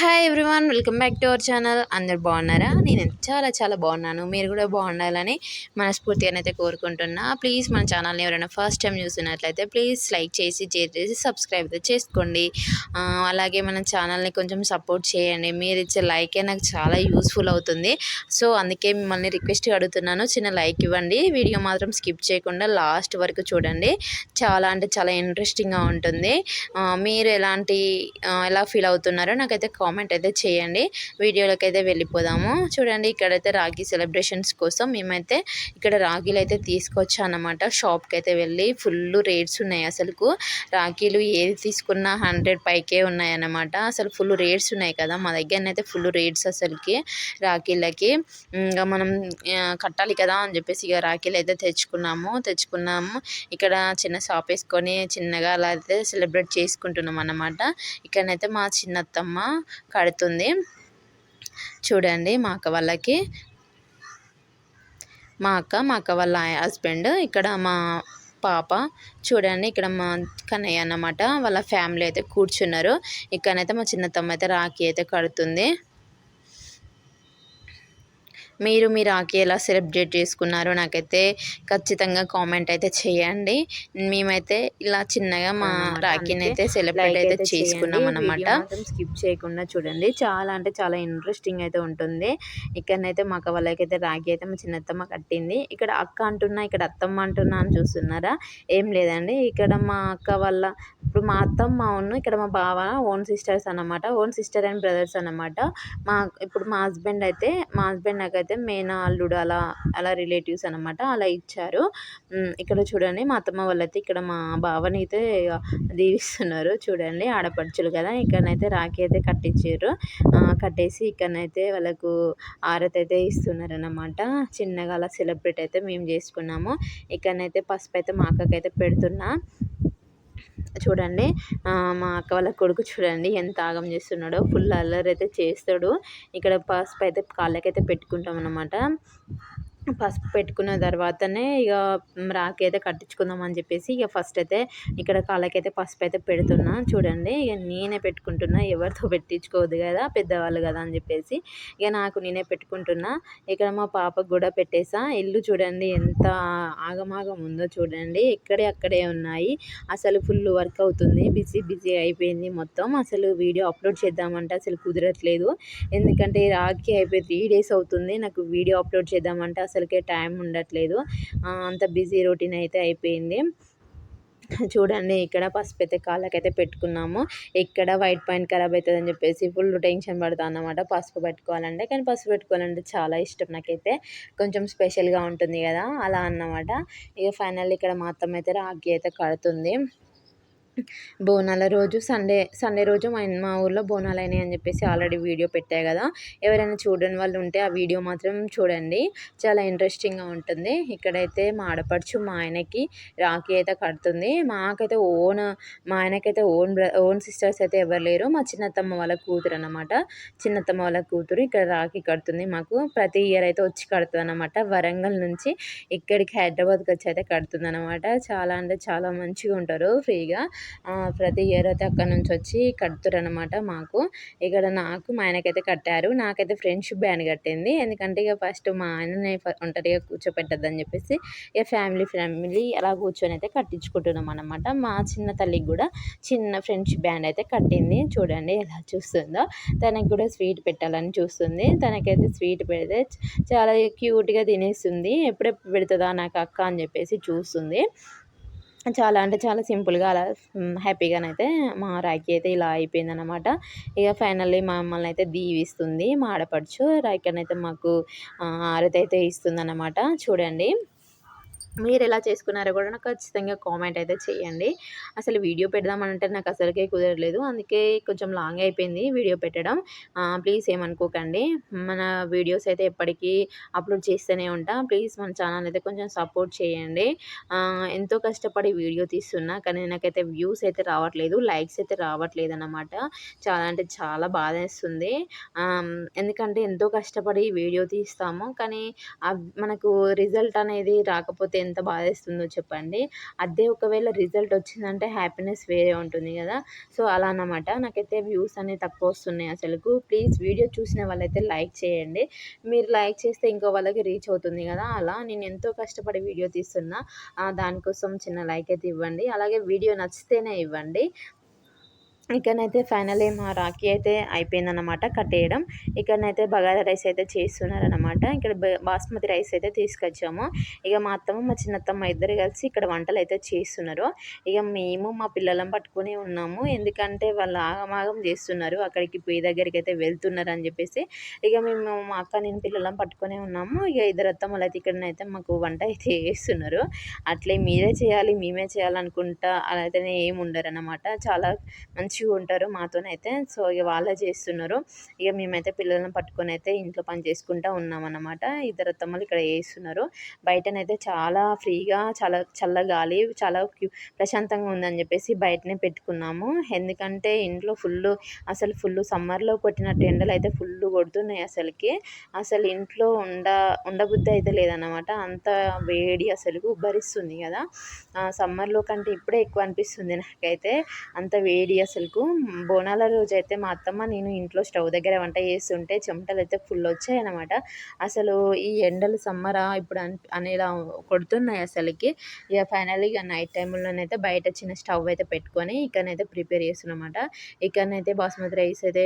Hi everyone, welcome back to our channel. అందరు బాగున్నారా? నేను చాలా చాలా బాగున్నాను. మీరు కూడా బాగుండాలని మనస్ఫూర్తిగానైతే కోరుకుంటున్నా. ప్లీజ్ మన ఛానల్ని ఎవరైనా ఫస్ట్ టైం చూసినట్లయితే ప్లీజ్ లైక్ చేసి షేర్ చేసి సబ్స్క్రైబ్ అయితే చేసుకోండి. అలాగే మన ఛానల్ని కొంచెం సపోర్ట్ చేయండి. మీరు ఇచ్చే లైకే నాకు చాలా యూస్ఫుల్ అవుతుంది. సో అందుకే మిమ్మల్ని రిక్వెస్ట్ అడుగుతున్నాను, చిన్న లైక్ ఇవ్వండి. వీడియో మాత్రం స్కిప్ చేయకుండా లాస్ట్ వరకు చూడండి. చాలా అంటే చాలా ఇంట్రెస్టింగ్గా ఉంటుంది. మీరు ఎలా ఫీల్ అవుతున్నారో నాకైతే కామెంట్ అయితే చేయండి. వీడియోలోకి అయితే వెళ్ళిపోదాము. చూడండి, ఇక్కడైతే రాఖీ సెలబ్రేషన్స్ కోసం మేమైతే ఇక్కడ రాఖీలు అయితే తీసుకొచ్చా అన్నమాట. షాప్కి అయితే వెళ్ళి ఫుల్ రేట్స్ ఉన్నాయి. అసలుకు రాఖీలు ఏది తీసుకున్నా 100 పైకే ఉన్నాయన్నమాట. అసలు ఫుల్ రేట్స్ ఉన్నాయి కదా మా దగ్గరనైతే. ఫుల్ రేట్స్ అసలుకి రాఖీలకి. ఇంకా మనం కట్టాలి కదా అని చెప్పేసి ఇక రాఖీలు అయితే తెచ్చుకున్నాము. ఇక్కడ చిన్న షాప్ వేసుకొని చిన్నగా అలా అయితే సెలబ్రేట్ చేసుకుంటున్నాం అన్నమాట. ఇక్కడనైతే మా చిన్నత్తమ్మ కడుతుంది. చూడండి, మా అక్క వాళ్ళ హస్బెండ్, ఇక్కడ మా పాప. చూడండి, ఇక్కడ మా కన్నయ్య అన్నమాట. వాళ్ళ ఫ్యామిలీ అయితే కూర్చున్నారు. ఇక్కడనైతే మా చిన్నత్తమ్మ అయితే రాఖీ అయితే కడుతుంది. మీరు మీ రాఖీ ఎలా సెలబ్రేట్ చేసుకున్నారో నాకైతే ఖచ్చితంగా కామెంట్ అయితే చేయండి. మేమైతే ఇలా చిన్నగా మా రాఖీని అయితే సెలబ్రేట్ అయితే చేసుకున్నాం అన్నమాట. స్కిప్ చేయకుండా చూడండి, చాలా అంటే చాలా ఇంట్రెస్టింగ్ అయితే ఉంటుంది. ఇక్కడనైతే మా అక్క వాళ్ళకైతే రాఖీ అయితే మా చిన్నత్తమ్మ కట్టింది. ఇక్కడ అక్క అంటున్నా, ఇక్కడ అత్తమ్మ అంటున్నా అని చూస్తున్నారా? ఏం లేదండి, ఇక్కడ మా అక్క వాళ్ళ ఇప్పుడు మా అత్తమ్మ ఇక్కడ మా బావ ఓన్ సిస్టర్స్ అన్నమాట. ఓన్ సిస్టర్ అండ్ బ్రదర్స్ అన్నమాట. ఇప్పుడు మా హస్బెండ్ నాకైతే మేన అల్లుడు అలా అలా రిలేటివ్స్ అనమాట, అలా ఇచ్చారు. ఇక్కడ చూడండి, మా అత్తమ్మ వాళ్ళైతే ఇక్కడ మా బావని అయితే దీవిస్తున్నారు. చూడండి, ఆడపడుచులు కదా. ఇక్కడనైతే రాఖీ అయితే కట్టేసి ఇక్కడనైతే వాళ్ళకు ఆరతి అయితే ఇస్తున్నారు అన్నమాట. చిన్నగా అలా సెలబ్రేట్ అయితే మేము చేసుకున్నాము. ఇక్కడనైతే పసుపు అయితే మా అక్కకైతే పెడుతున్నా. చూడండి, మా అక్క వాళ్ళ కొడుకు చూడండి ఎంత ఆగం చేస్తున్నాడో. ఫుల్ అల్లరి అయితే చేస్తాడు. ఇక్కడ పసుపు అయితే కాళ్ళకైతే పెట్టుకుంటాం అన్నమాట. పసుపు పెట్టుకున్న తర్వాతనే ఇక రాఖీ అయితే కట్టించుకుందాం అని చెప్పేసి ఇక ఫస్ట్ అయితే ఇక్కడ కాళ్ళకైతే పసుపు అయితే పెడుతున్నా. చూడండి, ఇక నేనే పెట్టుకుంటున్నా, ఎవరితో పెట్టించుకోవద్దు కదా, పెద్దవాళ్ళు కదా అని చెప్పేసి ఇక నేనే పెట్టుకుంటున్నా. ఇక్కడ మా పాపకు కూడా పెట్టేసా. ఇల్లు చూడండి ఎంత ఆగమాగం ఉందో చూడండి, అక్కడే ఉన్నాయి. అసలు ఫుల్ వర్క్ అవుతుంది, బిజీ అయిపోయింది మొత్తం. అసలు వీడియో అప్లోడ్ చేద్దామంటే అసలు కుదరట్లేదు. ఎందుకంటే రాఖీ అయిపోయి 3 days అవుతుంది. నాకు వీడియో అప్లోడ్ చేద్దామంటే అసలుకే టైం ఉండట్లేదు. అంత బిజీ రొటీన్ అయితే అయిపోయింది. చూడండి, ఇక్కడ పసుపు అయితే కాళ్ళకైతే పెట్టుకున్నాము. ఇక్కడ వైట్ పాయింట్ ఖరాబ్ అవుతుందని చెప్పేసి ఫుల్ టెన్షన్ పడతా అన్నమాట. పసుపు పెట్టుకోవాలంటే, కానీ పసుపు పెట్టుకోవాలంటే చాలా ఇష్టం నాకైతే. కొంచెం స్పెషల్గా ఉంటుంది కదా, అలా అన్నమాట. ఇక ఫైనల్ ఇక్కడ మా అత్తమ్మ అయితే రాఖీ అయితే కడుతుంది. బోనాల రోజు సండే రోజు మా ఊర్లో బోనాలు అయినాయి అని చెప్పేసి ఆల్రెడీ వీడియో పెట్టా కదా. ఎవరైనా చూడని వాళ్ళు ఉంటే ఆ వీడియో మాత్రం చూడండి, చాలా ఇంట్రెస్టింగ్గా ఉంటుంది. ఇక్కడైతే మా ఆడపడుచు మా ఆయనకి రాఖీ అయితే కడుతుంది. మా ఆయనకైతే ఓన్ సిస్టర్స్ అయితే ఎవరు లేరు. మా చిన్నత్తమ్మ వాళ్ళ కూతురు అన్నమాట. చిన్నత్తమ్మ వాళ్ళ కూతురు ఇక్కడ రాఖీ కడుతుంది. మాకు ప్రతి ఇయర్ అయితే వచ్చి కడుతుంది అన్నమాట. వరంగల్ నుంచి ఇక్కడికి హైదరాబాద్కి వచ్చి అయితే కడుతుంది అన్నమాట. చాలా అంటే చాలా మంచిగా ఉంటారు, ఫ్రీగా. ప్రతి ఇయర్ అయితే అక్కడ నుంచి వచ్చి కడుతురనమాట మాకు. ఇక్కడ మా ఆయనకైతే కట్టారు. నాకైతే ఫ్రెండ్షిప్ బ్యాండ్ కట్టింది. ఎందుకంటే ఇక ఫస్ట్ మా ఆయనని ఒంటరిగా కూర్చోపెట్టద్దని చెప్పేసి ఇక ఫ్యామిలీ అలా కూర్చొని అయితే కట్టించుకుంటున్నాం అనమాట. మా చిన్న తల్లికి కూడా చిన్న ఫ్రెండ్షిప్ బ్యాండ్ అయితే కట్టింది. చూడండి ఎలా చూస్తుందో. తనకి కూడా స్వీట్ పెట్టాలని చూస్తుంది. తనకైతే స్వీట్ పెడితే చాలా క్యూట్గా తినేస్తుంది. ఎప్పుడెప్పుడు పెడుతుందా నాకు అక్క అని చెప్పేసి చూస్తుంది. చాలా అంటే చాలా సింపుల్గా అలా హ్యాపీగానైతే మా రాఖీ అయితే ఇలా అయిపోయిందనమాట. ఇక ఫైనల్లీ మా మమ్మల్ని అయితే దీవిస్తుంది మా ఆడపడుచు. రాఖీనైతే మాకు హారతి అయితే ఇస్తుందన్నమాట. చూడండి, మీరు ఎలా చేసుకున్నారో కూడా నాకు ఖచ్చితంగా కామెంట్ అయితే చేయండి. అసలు వీడియో పెడదామనంటే నాకు అసలుకే కుదరలేదు. అందుకే కొంచెం లాంగ్ అయిపోయింది వీడియో పెట్టడం. ప్లీజ్ ఏమనుకోకండి. మన వీడియోస్ అయితే ఎప్పటికీ అప్లోడ్ చేస్తూనే ఉంటా. ప్లీజ్ మన ఛానల్ అయితే కొంచెం సపోర్ట్ చేయండి. ఎంతో కష్టపడి వీడియో తీస్తున్నా, కానీ నాకైతే వ్యూస్ అయితే రావట్లేదు, లైక్స్ అయితే రావట్లేదు అన్నమాట. చాలా అంటే చాలా బాధేస్తుంది. ఎందుకంటే ఎంతో కష్టపడి వీడియో తీస్తాము, కానీ మనకు రిజల్ట్ అనేది రాకపోతే ఎంత బాధేస్తుందో చెప్పండి. అదే ఒకవేళ రిజల్ట్ వచ్చిందంటే హ్యాపీనెస్ వేరే ఉంటుంది కదా! సో, అలా అన్నమాట. నాకైతే వ్యూస్ అనేవి తక్కువ వస్తున్నాయి అసలుకు. ప్లీజ్ వీడియో చూసిన వాళ్ళైతే లైక్ చేయండి. మీరు లైక్ చేస్తే ఇంకో వాళ్ళకి రీచ్ అవుతుంది కదా! అలా నేను ఎంతో కష్టపడి వీడియో తీస్తున్నా. దానికోసం చిన్న లైక్ అయితే ఇవ్వండి. అలాగే వీడియో నచ్చితేనే ఇవ్వండి. ఇక్కడనైతే ఫైనల్లీ మా రాఖీ అయితే అయిపోయిందనమాట కట్టేయడం. ఇక్కడనైతే బగారా రైస్ అయితే చేస్తున్నారనమాట. ఇక్కడ బాస్మతి రైస్ అయితే తీసుకొచ్చాము. ఇక మా అత్తమ్మ, మా చిన్నత్తమ్మ ఇద్దరు కలిసి ఇక్కడ వంటలైతే చేస్తున్నారు. ఇక మేము మా పిల్లలను పట్టుకొని ఉన్నాము. ఎందుకంటే వాళ్ళు ఆగమాగం చేస్తున్నారు. అక్కడికి పొయ్యి దగ్గరికైతే వెళ్తున్నారని చెప్పేసి ఇక మేము మా అక్క, నేను పిల్లలను పట్టుకొనే ఉన్నాము. ఇక ఇద్దరు అత్తమ్మలైతే ఇక్కడనైతే మాకు వంట అయితే చేస్తున్నారు. అట్లే మీరే చేయాలి, మేమే చేయాలనుకుంటా అలా అయితేనే ఏమి ఉండరనమాట. చాలా మంచిగా ఉంటారు మాతోనైతే. సో, ఇక వాళ్ళే చేస్తున్నారు. ఇక మేమైతే పిల్లలను పట్టుకొని అయితే ఇంట్లో పని చేసుకుంటూ ఉన్నామన్నమాట. ఇద్దరు అత్తమ్మలు ఇక్కడ చేస్తున్నారు. బయటనైతే చాలా ఫ్రీగా, చాలా చల్ల గాలి, చాలా ప్రశాంతంగా ఉందని చెప్పేసి బయటనే పెట్టుకున్నాము. ఎందుకంటే ఇంట్లో ఫుల్ సమ్మర్లో కొట్టినట్టు ఎండలు అయితే ఫుల్ కొడుతున్నాయి అసలుకి. అసలు ఇంట్లో ఉండబుద్ధి అయితే లేదన్నమాట. అంత వేడి అసలు ఉబ్బరిస్తుంది కదా! సమ్మర్లో కంటే ఇప్పుడే ఎక్కువ అనిపిస్తుంది నాకైతే. అంత వేడి అసలుకు. బోనాల రోజైతే మా అత్తమ్మ, నేను ఇంట్లో స్టవ్ దగ్గర వంట చేస్తుంటే చెమటలైతే ఫుల్ వచ్చాయన్నమాట. అసలు ఈ ఎండలు సమ్మరా ఇప్పుడు అనేలా కొడుతున్నాయి అసలుకి. ఇక ఫైనల్‌గా నైట్ టైంలోనైతే బయట చిన్న స్టవ్ అయితే పెట్టుకొని ఇక్కడనైతే ప్రిపేర్ చేస్తున్నామన్నమాట. ఇక్కడనైతే బాస్మతి రైస్ అయితే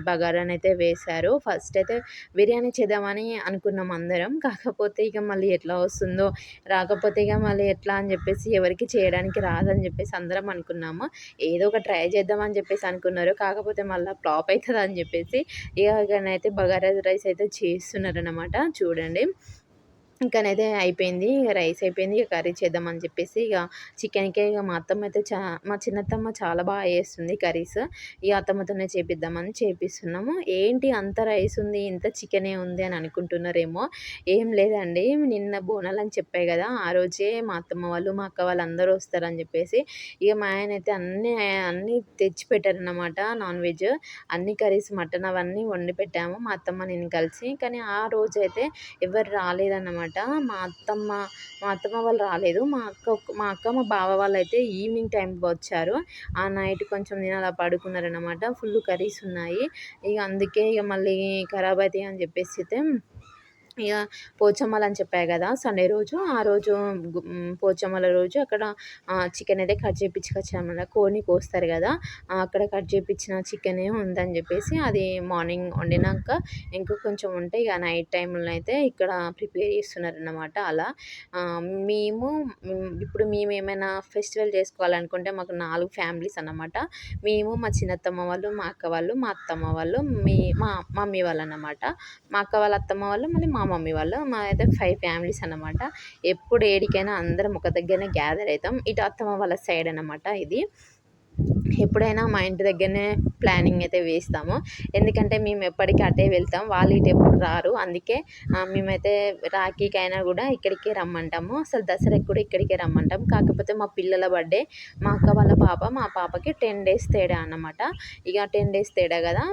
బగారానైతే వేశారు. ఫస్ట్ అయితే బిర్యానీ చేద్దామని అనుకున్నాం అందరం. కాకపోతే ఇక మళ్ళీ ఎట్లా వస్తుందో, రాకపోతే ఇక మళ్ళీ ఎట్లా అని చెప్పేసి ఎవరికీ చేయడానికి రాదని చెప్పేసి అందరం అనుకున్నాము. ఏదో ఒక ట్రై చేద్దామని చెప్పేసి అనుకున్నారు. కాకపోతే మళ్ళీ ఫ్లాప్ అవుతుందని చెప్పేసి ఇకనైతే బగారా రైస్ అయితే చేస్తున్నారనమాట. చూడండి. ఇంకనైతే అయిపోయింది. రైస్ అయిపోయింది. ఇక కర్రీ చేద్దామని చెప్పేసి ఇక చికెన్‌కే ఇక మా అత్తమ్మ అయితే మా చిన్నత్తమ్మ చాలా బాగా చేస్తుంది కర్రీస్. ఇక అత్తమ్మతోనే చేపిద్దామని చేపిస్తున్నాము. ఏంటి అంత రైస్ ఉంది, ఇంత చికెనే ఉంది అని అనుకుంటున్నారేమో. ఏం లేదండి. నిన్న బోనాలని చెప్పా కదా! ఆ రోజే మా అత్తమ్మ వాళ్ళు, మా అక్క వాళ్ళు అందరూ వస్తారని చెప్పేసి ఇక మా ఆయన అయితే అన్నీ తెచ్చిపెట్టారన్నమాట. నాన్ వెజ్ అన్ని కర్రీస్, మటన్ అవన్నీ వండి పెట్టాము మా అత్తమ్మ, నేను కలిసి. కానీ ఆ రోజైతే ఎవరు రాలేదన్నమాట. మా అత్తమ్మ వాళ్ళు రాలేదు. మా అక్క, మా బావ వాళ్ళైతే ఈవినింగ్ టైంకి వచ్చారు. ఆ నైట్ కొంచెం నేను అలా పడుకున్నారన్నమాట. ఫుల్ కర్రీస్ ఉన్నాయి. ఇక అందుకే ఇక మళ్ళీ ఖరాబ్ అయితాయి అని చెప్పేసి అయితే ఇక పోచమ్మలని చెప్పా కదా! సండే రోజు. ఆ రోజు పోచమ్మల రోజు అక్కడ చికెన్ అయితే కట్ చేపించుకొచ్చామన్నమాట. కోడిని కోస్తారు కదా! అక్కడ కట్ చేపించిన చికెనే ఉందని చెప్పేసి అది మార్నింగ్ వండినాక ఇంకా కొంచెం ఉంటే ఇక నైట్ టైంలో అయితే ఇక్కడ ప్రిపేర్ చేస్తున్నారన్నమాట. అలా మేము ఇప్పుడు మేమేమైనా ఫెస్టివల్ చేసుకోవాలనుకుంటే మాకు 4 ఫ్యామిలీస్ అన్నమాట. మేము, మా చిన్నత్తమ్మ వాళ్ళు, మా అక్క వాళ్ళు, మా అత్తమ్మ వాళ్ళు, మా మమ్మీ వాళ్ళన్నమాట. మా అక్క వాళ్ళ అత్తమ్మ వాళ్ళు, మళ్ళీ మా మమ్మీ వాళ్ళు. మాదైతే 5 ఫ్యామిలీస్ అన్నమాట. ఎప్పుడు ఏడికైనా అందరం ఒక దగ్గరనే గ్యాదర్ అవుతాం. ఇటు అత్తమ్మ వాళ్ళ సైడ్ అన్నమాట ఇది. ఎప్పుడైనా మా ఇంటి దగ్గరనే ప్లానింగ్ అయితే వేస్తాము. ఎందుకంటే మేము ఎప్పటికీ అటే వెళ్తాం. వాళ్ళు ఇటు ఎప్పుడు రారు. అందుకే మేమైతే రాఖీకైనా కూడా ఇక్కడికే రమ్మంటాము. అసలు దసరాకి కూడా ఇక్కడికే రమ్మంటాం. కాకపోతే మా పిల్లల బర్త్డే, మా అక్క వాళ్ళ పాప, మా పాపకి 10 డేస్ తేడా అన్నమాట. ఇక 10 డేస్ తేడా కదా!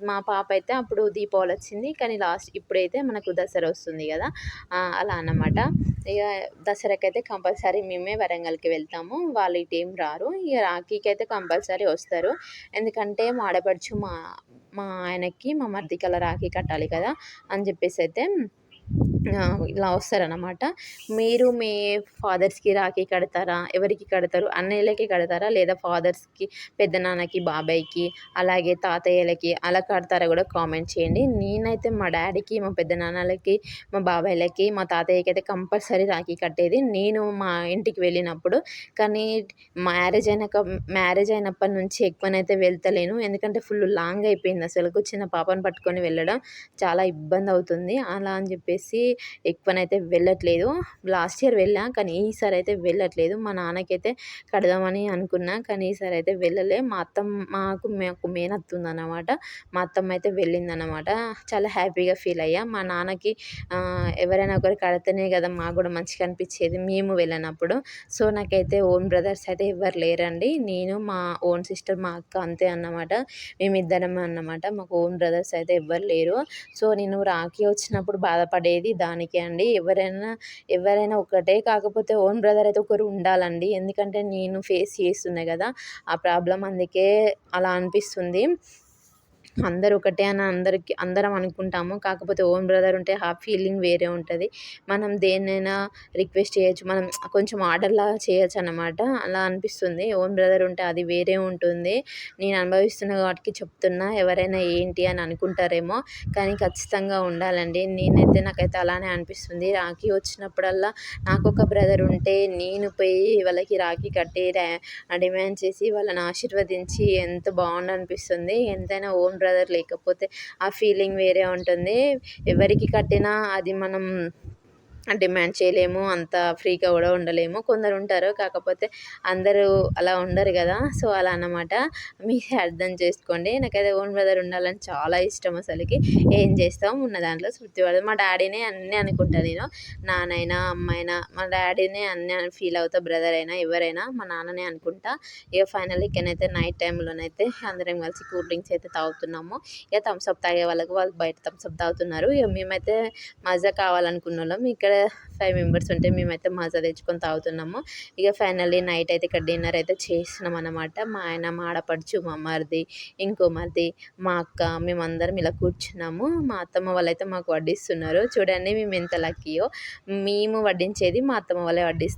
మా పాప అయితే అప్పుడు దీపావళి వచ్చింది. కానీ ఇప్పుడైతే మనకు దసరా వస్తుంది కదా! అలా అన్నమాట. ఇక దసరాకైతే కంపల్సరీ మేమే వరంగల్‌కి వెళ్తాము. వాళ్ళు ఇటేం రారు. ఇక రాఖీకి అయితే కంపల్సరీ వస్తారు. ఎందుకంటే మా ఆడపడుచు మా ఆయనకి, మా మరిదికి అలా రాఖీ కట్టాలి కదా! అని చెప్పేసి అయితే ఇలా వస్తారనమాట. మీరు మీ ఫాదర్స్‌కి రాఖీ కడతారా? ఎవరికి కడతారు? అన్నయ్యలకి కడతారా? లేదా ఫాదర్స్‌కి, పెద్దనాన్నకి, బాబాయ్‌కి, అలాగే తాతయ్యలకి అలా కడతారా కూడా కామెంట్ చేయండి. నేనైతే మా డ్యాడీకి, మా పెద్దనాన్నలకి, మా బాబాయ్‌లకి, మా తాతయ్యకి అయితే కంపల్సరీ రాఖీ కట్టేది నేను మా ఇంటికి వెళ్ళినప్పుడు. కానీ మ్యారేజ్ అయినప్పటి నుంచి ఎక్కువనైతే వెళ్తలేను. ఎందుకంటే ఫుల్ లాంగ్ అయిపోయింది అసలుకు. చిన్న పాపను పట్టుకొని వెళ్ళడం చాలా ఇబ్బంది అవుతుంది. అలా అని చెప్పేసి ఎక్కువనైతే వెళ్ళట్లేదు. లాస్ట్ ఇయర్ వెళ్ళా, కానీ ఈసారి అయితే వెళ్ళట్లేదు. మా నాన్నకైతే కడదామని అనుకున్నా, కానీ ఈసారి అయితే వెళ్ళలే. మాకు మేనత్త ఉందన్నమాట. మా అత్తమ్మ అయితే వెళ్ళిందన్నమాట. చాలా హ్యాపీగా ఫీల్ అయ్యా. మా నాన్నకి ఎవరైనా ఒకరు కడితేనే కదా మాకు కూడా మంచిగా అనిపించేది మేము వెళ్ళినప్పుడు. సో, నాకైతే ఓన్ బ్రదర్స్ అయితే ఎవ్వరు లేరండి. నేను, మా ఓన్ సిస్టర్, మా అక్క అంతే అన్నమాట. మేమిద్దరమే అన్నమాట. మాకు ఓన్ బ్రదర్స్ అయితే ఎవ్వరు లేరు. సో, నేను రాఖీ వచ్చినప్పుడు బాధపడేది. దానికే అండి. ఎవరైనా ఒకటే, కాకపోతే ఓన్ బ్రదర్ అయితే ఒకరు ఉండాలండి. ఎందుకంటే నేను ఫేస్ చేస్తున్నా కదా ఆ ప్రాబ్లమ్, అందుకే అలా అనిపిస్తుంది. అందరూ ఒకటే అని అందరం అనుకుంటాము. కాకపోతే ఓన్ బ్రదర్ ఉంటే ఆ ఫీలింగ్ వేరే ఉంటది. మనం దేన్నైనా రిక్వెస్ట్ చేయొచ్చు. మనం కొంచెం ఆర్డర్‌లాగా చేయొచ్చనమాట. అలా అనిపిస్తుంది. ఓన్ బ్రదర్ ఉంటే అది వేరే ఉంటుంది. నేను అనుభవిస్తున్నా కాబట్టి చెప్తున్నా. ఎవరైనా ఏంటి అని అనుకుంటారేమో, కానీ ఖచ్చితంగా ఉండాలండి. నాకైతే అలానే అనిపిస్తుంది. రాఖీ వచ్చినప్పుడల్లా నాకొక బ్రదర్ ఉంటే నేను పోయి వాళ్ళకి రాఖీ కట్టి డిమాండ్ చేసి వాళ్ళని ఆశీర్వదించి ఎంత బావుండనిపిస్తుంది. ఎంతైనా ఓన్ బ్రదర్ లేకపోతే ఆ ఫీలింగ్ వేరే ఉంటుంది. ఎవరికి కట్టినా అది మనం డిమాండ్ చేయలేము. అంత ఫ్రీగా కూడా ఉండలేము. కొందరుంటారు. కాకపోతే అందరూ అలా ఉండరు గదా! సో, అలా అన్నమాట. మీరే అర్థం చేసుకోండి. నాకైతే ఓన్ బ్రదర్ ఉండాలని చాలా ఇష్టం అసలకి. ఏం చేస్తాం, ఉన్న దాంట్లో తృప్తి పడదు. మా డాడీనే అన్నీ అనుకుంటా నేను. నాన్నైనా, అమ్మైనా మా డాడీనే అన్నీ అని ఫీల్ అవుతా. బ్రదర్ అయినా, ఎవరైనా మా నాన్ననే అనుకుంటా. ఇక ఫైనల్లీ ఇక్కడనైతే నైట్ టైంలోనైతే అందరం కలిసి కూల్ డ్రింక్స్ అయితే తాగుతున్నాము. ఇక థమ్స్ అప్ తాగే వాళ్ళకి వాళ్ళు బయట థమ్స్ అప్ తాగుతున్నారు. ఇక మేమైతే మజా కావాలనుకున్నోళ్ళం. ఇక్కడ 5 మెంబర్స్ ఉంటే మేమైతే మజా తెచ్చుకొని తాగుతున్నాము. ఇక ఫైనల్లీ నైట్ అయితే ఇక్కడ డిన్నర్ అయితే చేసినామనమాట. మా ఆయన, మా ఆడపడుచు, మా మరిది, ఇంకో మరిది, మా అక్క, మేమందరం ఇలా కూర్చున్నాము. మా అత్తమ్మ వాళ్ళైతే మాకు వడ్డిస్తున్నారు. చూడండి మేము ఎంత లక్కీయో. మేము వడ్డించేది మా అత్తమ్మ వాళ్ళే వడ్డిస్తున్నారు.